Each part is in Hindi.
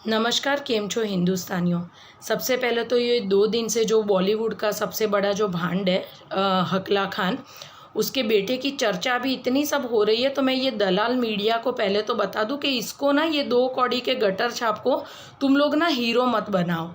नमस्कार, केम छो हिंदुस्तानियों। सबसे पहले तो ये 2 दिन से जो बॉलीवुड का सबसे बड़ा जो भांड है हकला खान, उसके बेटे की चर्चा भी इतनी सब हो रही है। तो मैं ये दलाल मीडिया को पहले तो बता दूं कि इसको ना, ये 2 कौड़ी के गटर छाप को तुम लोग ना हीरो मत बनाओ।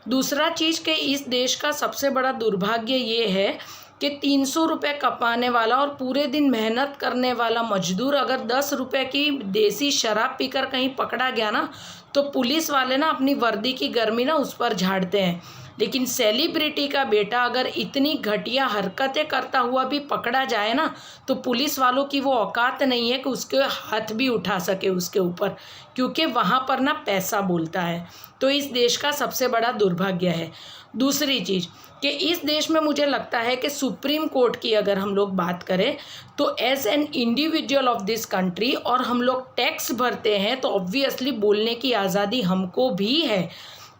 दूसरा चीज़ कि इस देश का सबसे बड़ा दुर्भाग्य ये है कि 300 रुपये कमाने वाला और पूरे दिन मेहनत करने वाला मजदूर अगर 10 रुपये की देसी शराब पीकर कहीं पकड़ा गया ना, तो पुलिस वाले ना अपनी वर्दी की गर्मी ना उस पर झाड़ते हैं। लेकिन सेलिब्रिटी का बेटा अगर इतनी घटिया हरकतें करता हुआ भी पकड़ा जाए ना, तो पुलिस वालों की वो औकात नहीं है कि उसके हाथ भी उठा सके उसके ऊपर, क्योंकि वहाँ पर ना पैसा बोलता है। तो इस देश का सबसे बड़ा दुर्भाग्य है। दूसरी चीज़ कि इस देश में मुझे लगता है कि सुप्रीम कोर्ट की अगर हम लोग बात करें, तो as an individual of this country और हम लोग टैक्स भरते हैं, तो ऑब्वियसली बोलने की आज़ादी हमको भी है।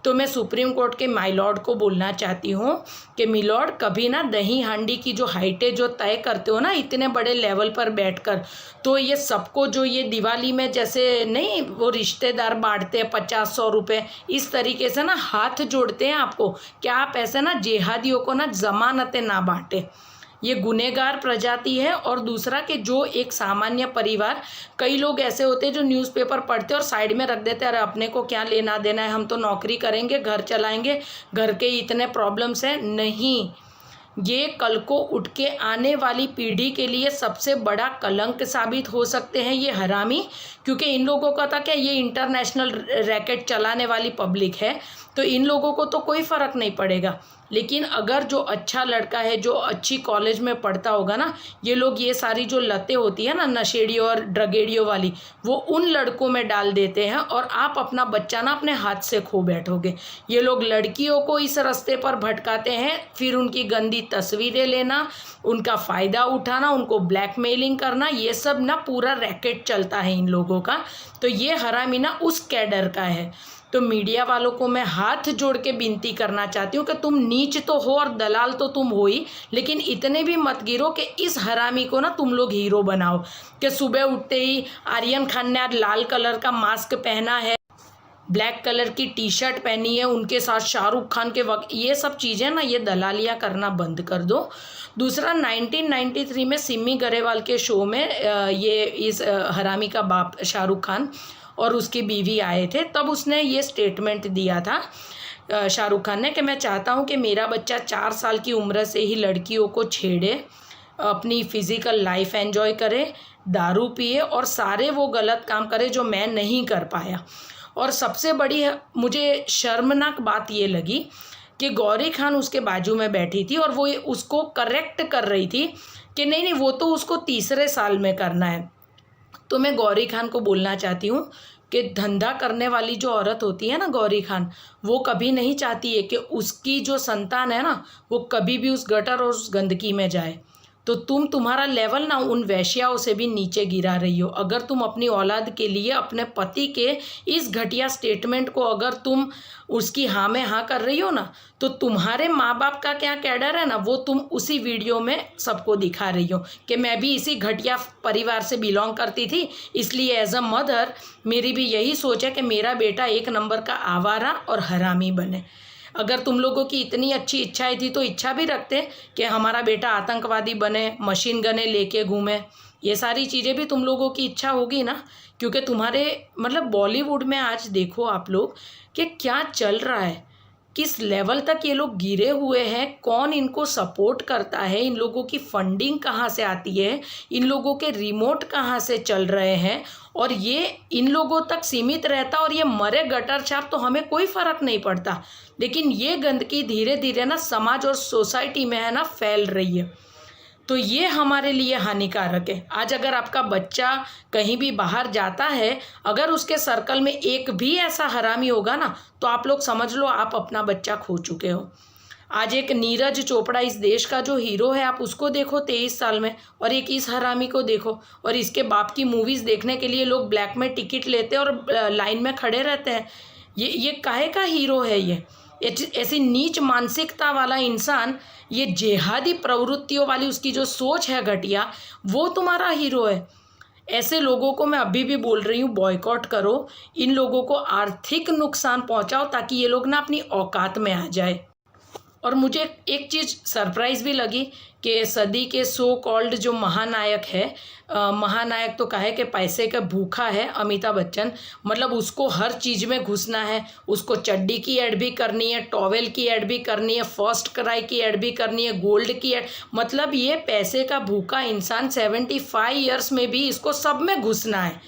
तो मैं सुप्रीम कोर्ट के माय लॉर्ड को बोलना चाहती हूँ कि मिलॉर्ड, कभी ना दही हांडी की जो हाइटें जो तय करते हो ना इतने बड़े लेवल पर बैठकर, तो ये सबको जो ये दिवाली में जैसे नहीं वो रिश्तेदार बांटते हैं 50-100 रुपये, इस तरीके से ना हाथ जोड़ते हैं आपको कि आप ऐसे ना जिहादियों को ना जमानतें ना बांटे। ये गुनहगार प्रजाति है। और दूसरा कि जो एक सामान्य परिवार, कई लोग ऐसे होते हैं जो न्यूज़पेपर पढ़ते हैं और साइड में रख देते हैं, अरे अपने को क्या लेना देना है, हम तो नौकरी करेंगे, घर चलाएंगे, घर के इतने प्रॉब्लम्स हैं। नहीं, ये कल को उठ के आने वाली पीढ़ी के लिए सबसे बड़ा कलंक साबित हो सकते हैं ये हरामी। क्योंकि इन लोगों का था क्या, ये इंटरनेशनल रैकेट चलाने वाली पब्लिक है, तो इन लोगों को तो कोई फ़र्क नहीं पड़ेगा। लेकिन अगर जो अच्छा लड़का है, जो अच्छी कॉलेज में पढ़ता होगा ना, ये लोग ये सारी जो लतें होती है ना नशेड़ी और ड्रगेडियों वाली, वो उन लड़कों में डाल देते हैं और आप अपना बच्चा ना अपने हाथ से खो बैठोगे। ये लोग लड़कियों को इस रास्ते पर भटकाते हैं, फिर उनकी गंदी तस्वीरें लेना, उनका फ़ायदा उठाना, उनको ब्लैकमेलिंग करना, ये सब ना पूरा रैकेट चलता है इन लोगों का। तो ये हरामी ना उस कैडर का है। तो मीडिया वालों को मैं हाथ जोड़ के विनती करना चाहती हूँ कि तुम नीच तो हो और दलाल तो तुम हो ही, लेकिन इतने भी मत गिरो कि इस हरामी को ना तुम लोग हीरो बनाओ। कि सुबह उठते ही आर्यन खान ने आज लाल कलर का मास्क पहना है, ब्लैक कलर की टी शर्ट पहनी है, उनके साथ शाहरुख खान के वक्त, ये सब चीज़ें ना, ये दलालियाँ करना बंद कर दो। दूसरा, 1993 में सिमी गरेवाल के शो में ये इस हरामी का बाप शाहरुख खान और उसकी बीवी आए थे, तब उसने ये स्टेटमेंट दिया था शाहरुख खान ने कि मैं चाहता हूँ कि मेरा बच्चा 4 साल की उम्र से ही लड़कियों को छेड़े, अपनी फ़िज़िकल लाइफ एंजॉय करे, दारू पिए और सारे वो गलत काम करे जो मैं नहीं कर पाया। और सबसे बड़ी मुझे शर्मनाक बात ये लगी कि गौरी खान उसके बाजू में बैठी थी और वो उसको करेक्ट कर रही थी कि नहीं नहीं, वो तो उसको तीसरे साल में करना है। तो मैं गौरी खान को बोलना चाहती हूँ कि धंधा करने वाली जो औरत होती है ना गौरी खान, वो कभी नहीं चाहती है कि उसकी जो संतान है ना, वो कभी भी उस गटर और उस गंदगी में जाए। तो तुम्हारा लेवल ना उन वैश्याओं से भी नीचे गिरा रही हो। अगर तुम अपनी औलाद के लिए अपने पति के इस घटिया स्टेटमेंट को अगर तुम उसकी हाँ में हाँ कर रही हो ना, तो तुम्हारे माँ बाप का क्या कैडर है ना, वो तुम उसी वीडियो में सबको दिखा रही हो कि मैं भी इसी घटिया परिवार से बिलोंग करती थी, इसलिए एज अ मदर मेरी भी यही सोच है कि मेरा बेटा 1 नंबर का आवारा और हरामी बने। अगर तुम लोगों की इतनी अच्छी इच्छाएं थी तो इच्छा भी रखते कि हमारा बेटा आतंकवादी बने, मशीन गने लेके घूमे। ये सारी चीज़ें भी तुम लोगों की इच्छा होगी ना, क्योंकि तुम्हारे मतलब बॉलीवुड में आज देखो आप लोग कि क्या चल रहा है, किस लेवल तक ये लोग गिरे हुए हैं, कौन इनको सपोर्ट करता है, इन लोगों की फंडिंग कहाँ से आती है, इन लोगों के रिमोट कहाँ से चल रहे हैं, और ये इन लोगों तक सीमित रहता और ये मरे गटर छाप तो हमें कोई फ़र्क नहीं पड़ता। लेकिन ये गंदगी धीरे धीरे ना समाज और सोसाइटी में है ना फैल रही है, तो ये हमारे लिए हानिकारक है। आज अगर आपका बच्चा कहीं भी बाहर जाता है, अगर उसके सर्कल में एक भी ऐसा हरामी होगा ना, तो आप लोग समझ लो आप अपना बच्चा खो चुके हो। आज एक नीरज चोपड़ा इस देश का जो हीरो है, आप उसको देखो 23 साल में, और एक इस हरामी को देखो। और इसके बाप की मूवीज़ देखने के लिए लोग ब्लैक में टिकट लेते हैं और लाइन में खड़े रहते हैं। ये काहे का हीरो है? ये ऐसी नीच मानसिकता वाला इंसान, ये जिहादी प्रवृत्तियों वाली उसकी जो सोच है घटिया, वो तुम्हारा हीरो है। ऐसे लोगों को मैं अभी भी बोल रही हूँ बॉयकॉट करो, इन लोगों को आर्थिक नुकसान पहुँचाओ ताकि ये लोग ना अपनी औकात में आ जाए। और मुझे एक चीज़ सरप्राइज़ भी लगी कि सदी के सो कॉल्ड जो महानायक है, महानायक तो कहे कि पैसे का भूखा है अमिताभ बच्चन, मतलब उसको हर चीज़ में घुसना है, उसको चड्डी की ऐड भी करनी है, टॉवेल की ऐड भी करनी है, फर्स्ट क्राई की ऐड भी करनी है, गोल्ड की ऐड, मतलब ये पैसे का भूखा इंसान 75 ईयर्स में भी इसको सब में घुसना है।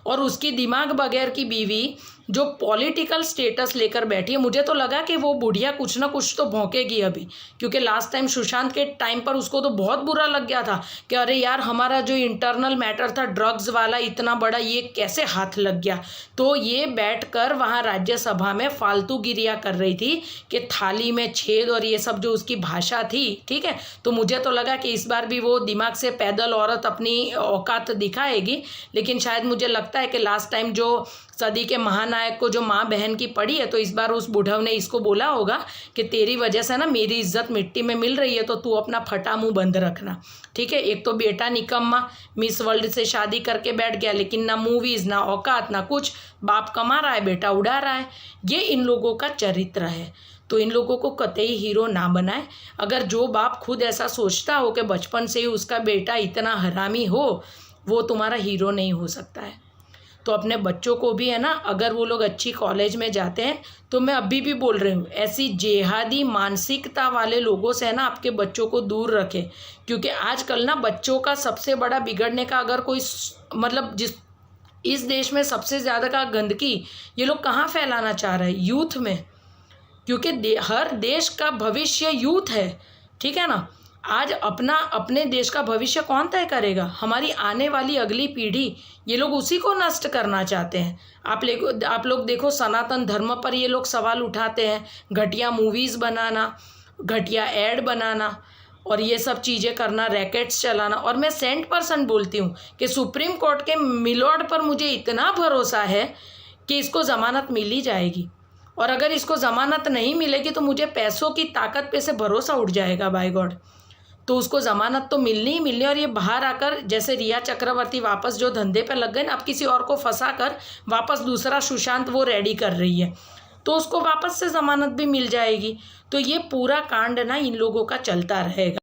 और उसकी दिमाग बगैर की बीवी जो पॉलिटिकल स्टेटस लेकर बैठी है, मुझे तो लगा कि वो बुढ़िया कुछ ना कुछ तो भौंकेगी अभी, क्योंकि लास्ट टाइम सुशांत के टाइम पर उसको तो बहुत बुरा लग गया था कि अरे यार हमारा जो इंटरनल मैटर था ड्रग्स वाला इतना बड़ा, ये कैसे हाथ लग गया। तो ये बैठकर वहाँ राज्यसभा में फालतू गिरिया कर रही थी कि थाली में छेद और ये सब जो उसकी भाषा थी, ठीक है। तो मुझे तो लगा कि इस बार भी वो दिमाग से पैदल औरत अपनी औकात दिखाएगी, लेकिन शायद मुझे लगता है कि लास्ट टाइम जो सदी के महानायक को जो माँ बहन की पड़ी है, तो इस बार उस बुढ़व ने इसको बोला होगा कि तेरी वजह से ना मेरी इज्जत मिट्टी में मिल रही है, तो तू अपना फटा मुंह बंद रखना, ठीक है। एक तो बेटा निकम्मा मिस वर्ल्ड से शादी करके बैठ गया, लेकिन ना मूवीज़ ना औकात ना कुछ, बाप कमा रहा है बेटा उड़ा रहा है। ये इन लोगों का चरित्र है, तो इन लोगों को कतई हीरो ना बनाए। अगर जो बाप खुद ऐसा सोचता हो कि बचपन से ही उसका बेटा इतना हरामी हो, वो तुम्हारा हीरो नहीं हो सकता है। तो अपने बच्चों को भी है ना, अगर वो लोग अच्छी कॉलेज में जाते हैं, तो मैं अभी भी बोल रही हूँ ऐसी जेहादी मानसिकता वाले लोगों से है ना आपके बच्चों को दूर रखें, क्योंकि आजकल ना बच्चों का सबसे बड़ा बिगड़ने का अगर कोई मतलब जिस इस देश में सबसे ज़्यादा का गंदगी ये लोग कहाँ फैलाना चाह रहे हैं, यूथ में, क्योंकि हर देश का भविष्य यूथ है, ठीक है ना। आज अपने देश का भविष्य कौन तय करेगा, हमारी आने वाली अगली पीढ़ी, ये लोग उसी को नष्ट करना चाहते हैं। आप लोग देखो सनातन धर्म पर ये लोग सवाल उठाते हैं, घटिया मूवीज़ बनाना, घटिया ऐड बनाना और ये सब चीज़ें करना, रैकेट्स चलाना। और मैं 100% बोलती हूँ कि सुप्रीम कोर्ट के मिलॉर्ड पर मुझे इतना भरोसा है कि इसको ज़मानत मिल ही जाएगी, और अगर इसको ज़मानत नहीं मिलेगी तो मुझे पैसों की ताकत पे से भरोसा उठ जाएगा बाय गॉड, तो उसको ज़मानत तो मिलनी ही मिलनी। और ये बाहर आकर जैसे रिया चक्रवर्ती वापस जो धंधे पे लग गए ना, अब किसी और को फंसा कर वापस दूसरा सुशांत वो रेडी कर रही है, तो उसको वापस से ज़मानत भी मिल जाएगी। तो ये पूरा कांड ना इन लोगों का चलता रहेगा।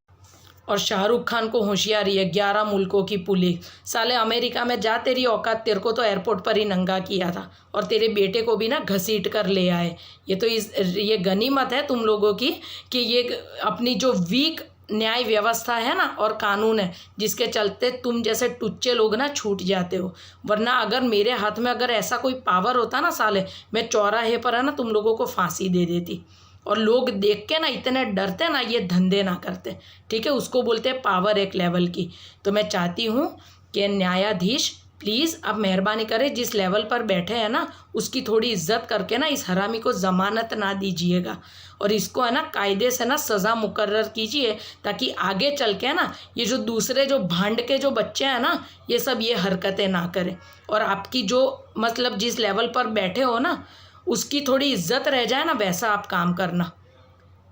और शाहरुख खान को होशियारी है, 11 मुल्कों की पुलिस, साले अमेरिका में जा, तेरी औकात, तेरे को तो एयरपोर्ट पर ही नंगा किया था और तेरे बेटे को भी ना घसीट कर ले आए। ये तो ये गनीमत है तुम लोगों की कि ये अपनी जो वीक न्याय व्यवस्था है ना और कानून है, जिसके चलते तुम जैसे टुच्चे लोग ना छूट जाते हो। वरना अगर मेरे हाथ में अगर ऐसा कोई पावर होता ना साले, मैं चौराहे पर है ना तुम लोगों को फांसी दे देती। और लोग देख के ना इतने डरते ना, ये धंधे ना करते, ठीक है। उसको बोलते हैं पावर एक लेवल की। तो मैं चाहती हूँ कि न्यायाधीश प्लीज़ अब मेहरबानी करें, जिस लेवल पर बैठे हैं ना उसकी थोड़ी इज्जत करके ना इस हरामी को ज़मानत ना दीजिएगा, और इसको है ना कायदे से ना सज़ा मुकर्रर कीजिए, ताकि आगे चल के ना ये जो दूसरे जो भांड के जो बच्चे हैं ना, ये सब ये हरकतें ना करें। और आपकी जो मतलब जिस लेवल पर बैठे हो ना उसकी थोड़ी इज्जत रह जाए ना, वैसा आप काम करना।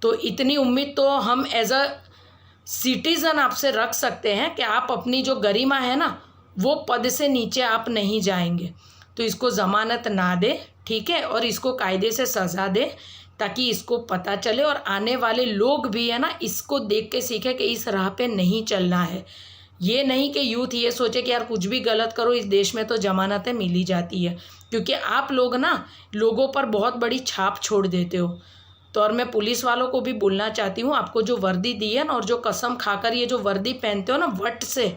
तो इतनी उम्मीद तो हम एज अ सिटीज़न आपसे रख सकते हैं कि आप अपनी जो गरिमा है ना वो पद से नीचे आप नहीं जाएंगे। तो इसको ज़मानत ना दे, ठीक है, और इसको कायदे से सज़ा दे, ताकि इसको पता चले और आने वाले लोग भी है ना इसको देख के सीखे कि इस राह पे नहीं चलना है। ये नहीं कि यूथ ये सोचे कि यार कुछ भी गलत करो इस देश में तो ज़मानतें मिल ही जाती है, क्योंकि आप लोग ना लोगों पर बहुत बड़ी छाप छोड़ देते हो। तो और मैं पुलिस वालों को भी बोलना चाहती हूँ, आपको जो वर्दी दी है ना और जो कसम खाकर ये जो वर्दी पहनते हो ना वट से,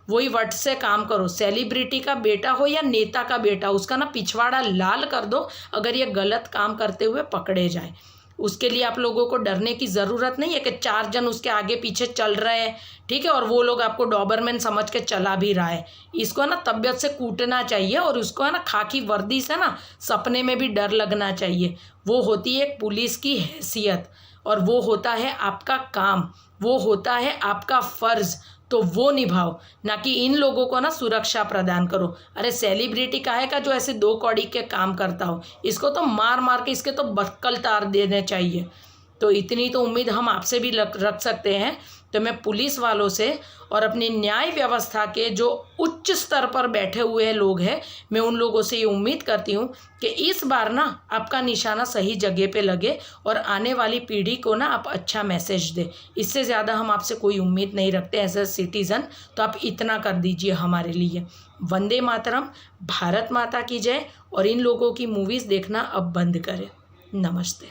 वही वट से काम करो। सेलिब्रिटी का बेटा हो या नेता का बेटा, उसका ना पिछवाड़ा लाल कर दो अगर ये गलत काम करते हुए पकड़े जाए। उसके लिए आप लोगों को डरने की ज़रूरत नहीं है कि 4 जन उसके आगे पीछे चल रहे हैं, ठीक है, और वो लोग आपको डॉबरमैन समझ के चला भी रहा है। इसको ना तबीयत से कूटना चाहिए और उसको है ना खाकी वर्दी से ना सपने में भी डर लगना चाहिए। वो होती है एक पुलिस की हैसियत, और वो होता है आपका काम, वो होता है आपका फ़र्ज़, तो वो निभाओ, ना कि इन लोगों को ना सुरक्षा प्रदान करो। अरे सेलिब्रिटी काहे का जो ऐसे 2 कौड़ी के काम करता हो, इसको तो मार मार के इसके तो बक्कल तार देने चाहिए। तो इतनी तो उम्मीद हम आपसे भी रख सकते हैं तो मैं पुलिस वालों से और अपनी न्याय व्यवस्था के जो उच्च स्तर पर बैठे हुए लोग हैं, मैं उन लोगों से ये उम्मीद करती हूँ कि इस बार ना आपका निशाना सही जगह पे लगे और आने वाली पीढ़ी को ना आप अच्छा मैसेज दें। इससे ज़्यादा हम आपसे कोई उम्मीद नहीं रखते एज अ सिटीज़न, तो आप इतना कर दीजिए हमारे लिए। वंदे मातरम, भारत माता की जय। और इन लोगों की मूवीज़ देखना अब बंद करें। नमस्ते।